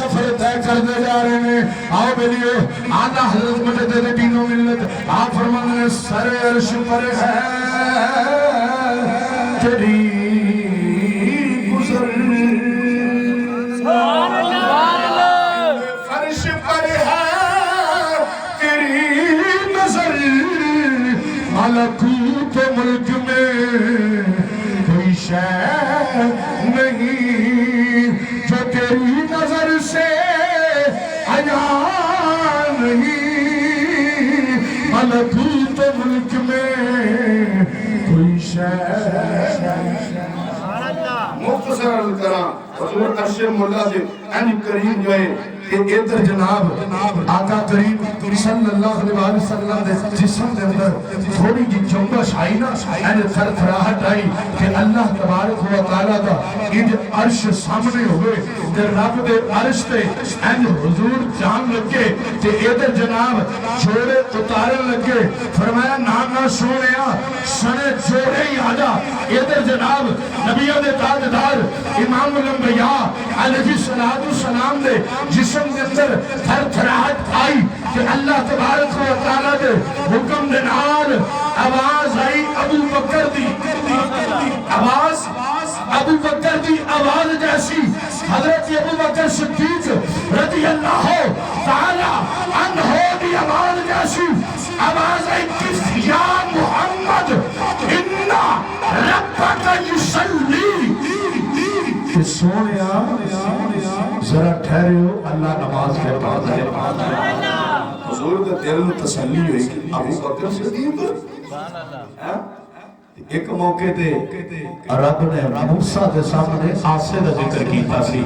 سفر طے کرتے جا رہے ہیں. آؤ بیلیو آدھا حضرت مجدد دین و ملت آپ فرمانے ہیں سر عرش پر ہے تیری گزر فرش پر ہے تیری نظر ملکوت ملک میں کوئی شے نہیں جو تیری نظر سے حیا نہیں ملکوت ملک میں کوئی شے مختصر عرض کراں حضور عرش مولا دے این کریم جو ہے کہ ادھر جناب آقا کریم صلی اللہ علیہ وسلم دے جسم دے اندر تھوڑی جی جنبش آئی نا این تھر تھراہٹ آئی کہ اللہ تبارک و تعالیٰ دا انج عرش سامنے ہوئے دے رب دے عرش تے این حضور جان لگے کہ ادھر جناب جوڑے اتارن لگے فرمایا نانا سونیا سنے جوڑے ہی آجا ادھر جناب نبیہ دے تاجدار امام الانبیاء علیہ السلام دے جسم کے اندر تھر تھراہٹ آئی کہ اللہ تبارک و تعالیٰ دے حکم دے نال آواز آئی ابو بکر دی آواز ابو بکر دی آواز جیسی حضرت ابو بکر صدیق رضی اللہ تعالیٰ عنہ دی آواز جیسی آواز آئی کس یا محمد انہا ربک یصلی کہ سونیا ذرا ٹھہرے ہو اللہ نماز کے بعد ہے حضور کا دل میں تسلی ہوئی کہ ابو بکر صدیق ایک موقع دے رب نے موسیٰ دے سامنے آسے دا ذکر کیتا سی